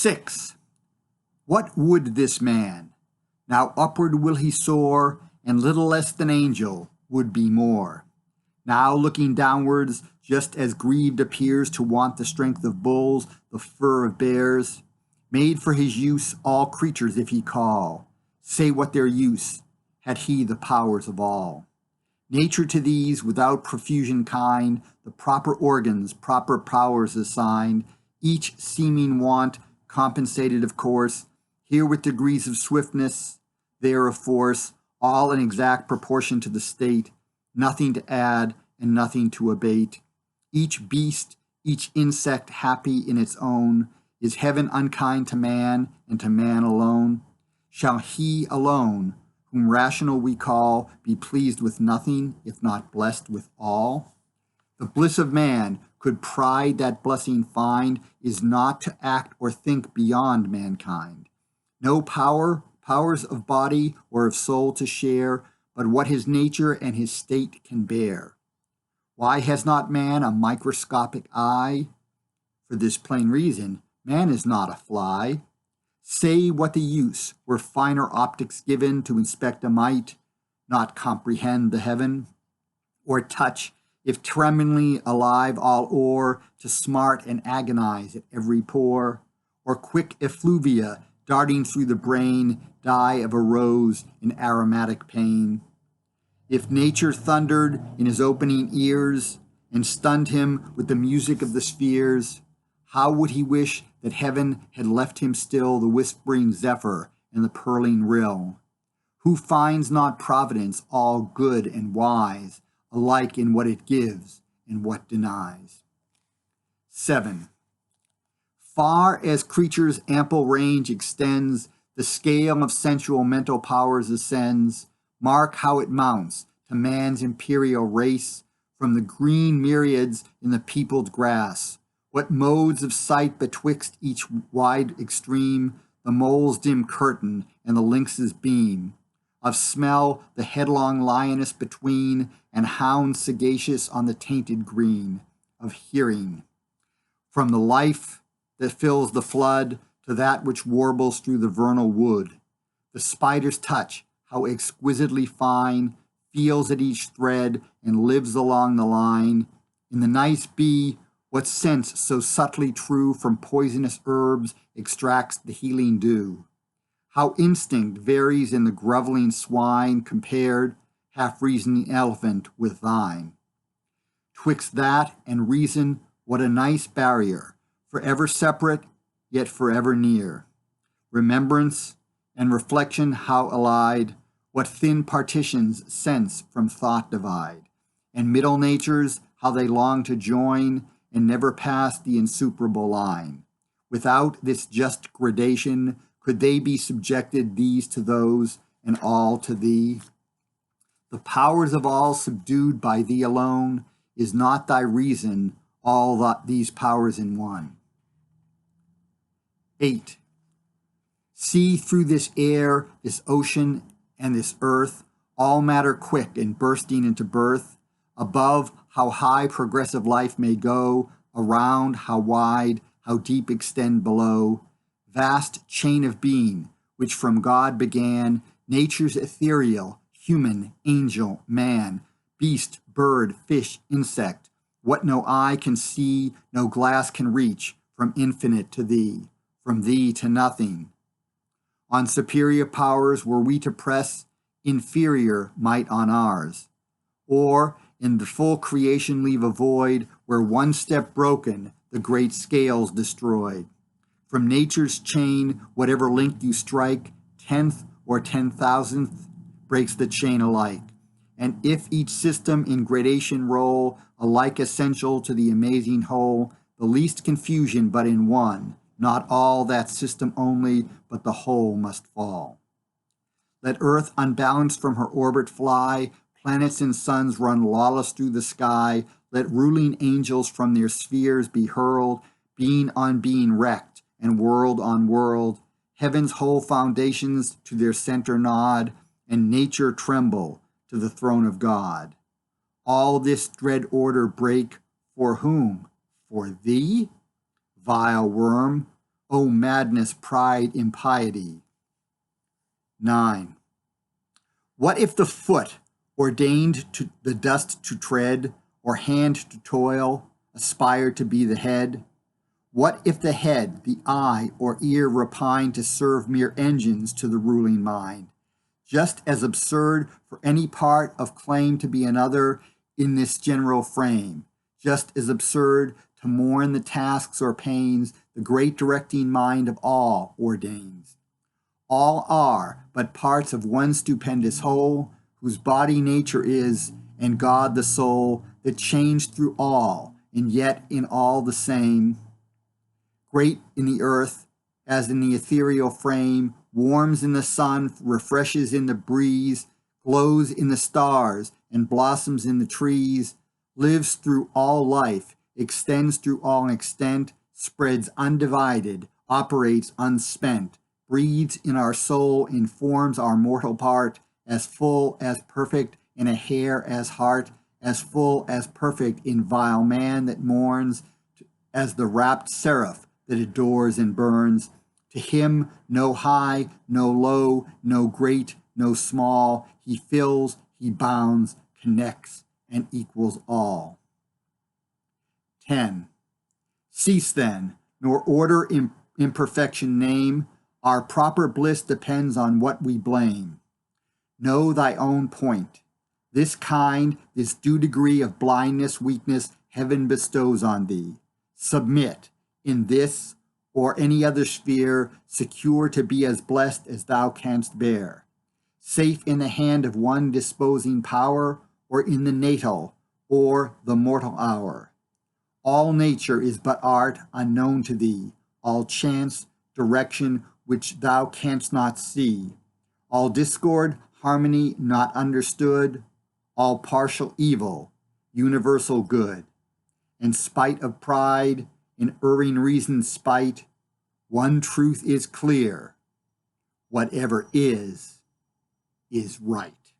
6. What would this man? Now upward will he soar, and little less than angel would be more. Now looking downwards, just as grieved appears to want the strength of bulls, the fur of bears. Made for his use all creatures if he call, say what their use, had he the powers of all. Nature to these without profusion kind, the proper organs, proper powers assigned, each seeming want compensated of course, here with degrees of swiftness, there of force, all in exact proportion to the state, nothing to add and nothing to abate. Each beast, each insect happy in its own, is heaven unkind to man and to man alone? Shall he alone, whom rational we call, be pleased with nothing, if not blessed with all? The bliss of man, could pride that blessing find, is not to act or think beyond mankind. No powers of body or of soul to share, but what his nature and his state can bear. Why has not man a microscopic eye? For this plain reason, man is not a fly. Say what the use, were finer optics given to inspect a might, not comprehend the heaven, or touch, if tremblingly alive all o'er, to smart and agonize at every pore, or quick effluvia darting through the brain, die of a rose in aromatic pain. If nature thundered in his opening ears, and stunned him with the music of the spheres, how would he wish that heaven had left him still the whispering zephyr and the purling rill? Who finds not providence all good and wise, alike in what it gives and what denies? 7. Far as creatures' ample range extends, the scale of sensual mental powers ascends. Mark how it mounts to man's imperial race, from the green myriads in the peopled grass. What modes of sight betwixt each wide extreme, the mole's dim curtain and the lynx's beam. Of smell, the headlong lioness between, and hound sagacious on the tainted green. Of hearing, from the life that fills the flood, to that which warbles through the vernal wood. The spider's touch, how exquisitely fine, feels at each thread and lives along the line. In the nice bee, what sense so subtly true from poisonous herbs extracts the healing dew? How instinct varies in the groveling swine, compared, half-reasoning elephant, with thine. Twixt that and reason, what a nice barrier, forever separate, yet forever near. Remembrance and reflection how allied, what thin partitions sense from thought divide. And middle natures, how they long to join, and never pass the insuperable line. Without this just gradation, could they be subjected, these to those, and all to thee? The powers of all subdued by thee alone, is not thy reason all these powers in one? 8. See through this air, this ocean, and this earth, all matter quick and bursting into birth. Above, how high progressive life may go, around, how wide, how deep extend below. Vast chain of being, which from God began, nature's ethereal, human, angel, man, beast, bird, fish, insect, what no eye can see, no glass can reach, from infinite to thee, from thee to nothing. On superior powers were we to press, inferior might on ours. Or, in the full creation leave a void, where one step broken, the great scales destroyed. From nature's chain, whatever link you strike, 10th or 10,000th, breaks the chain alike. And if each system in gradation roll, alike essential to the amazing whole, the least confusion but in one, not all that system only, but the whole must fall. Let earth unbalanced from her orbit fly, planets and suns run lawless through the sky, let ruling angels from their spheres be hurled, being on being wrecked, and world on world, heaven's whole foundations to their center nod, and nature tremble to the throne of God. All this dread order break, for whom? For thee? Vile worm, O madness, pride, impiety. 9. What if the foot, ordained to the dust to tread, or hand to toil, aspire to be the head? What if the head, the eye, or ear repine to serve mere engines to the ruling mind? Just as absurd for any part of claim to be another in this general frame, just as absurd to mourn the tasks or pains the great directing mind of all ordains. All are but parts of one stupendous whole, whose body nature is, and God the soul, that changed through all, and yet in all the same. Great in the earth, as in the ethereal frame, warms in the sun, refreshes in the breeze, glows in the stars, and blossoms in the trees, lives through all life, extends through all extent, spreads undivided, operates unspent, breathes in our soul, informs our mortal part, as full as perfect in a hair as heart, as full as perfect in vile man that mourns, as the rapt seraph that adores and burns. To him no high, no low, no great, no small, he fills, he bounds, connects, and equals all. 10. Cease then, nor order imperfection name, our proper bliss depends on what we blame. Know thy own point. This kind, this due degree of blindness, weakness, heaven bestows on thee. Submit in this or any other sphere, secure to be as blessed as thou canst bear. Safe in the hand of one disposing power, or in the natal, or the mortal hour. All nature is but art unknown to thee, all chance, direction which thou canst not see, all discord, harmony not understood, all partial evil, universal good. In spite of pride, in erring reason's spite, one truth is clear: whatever is right.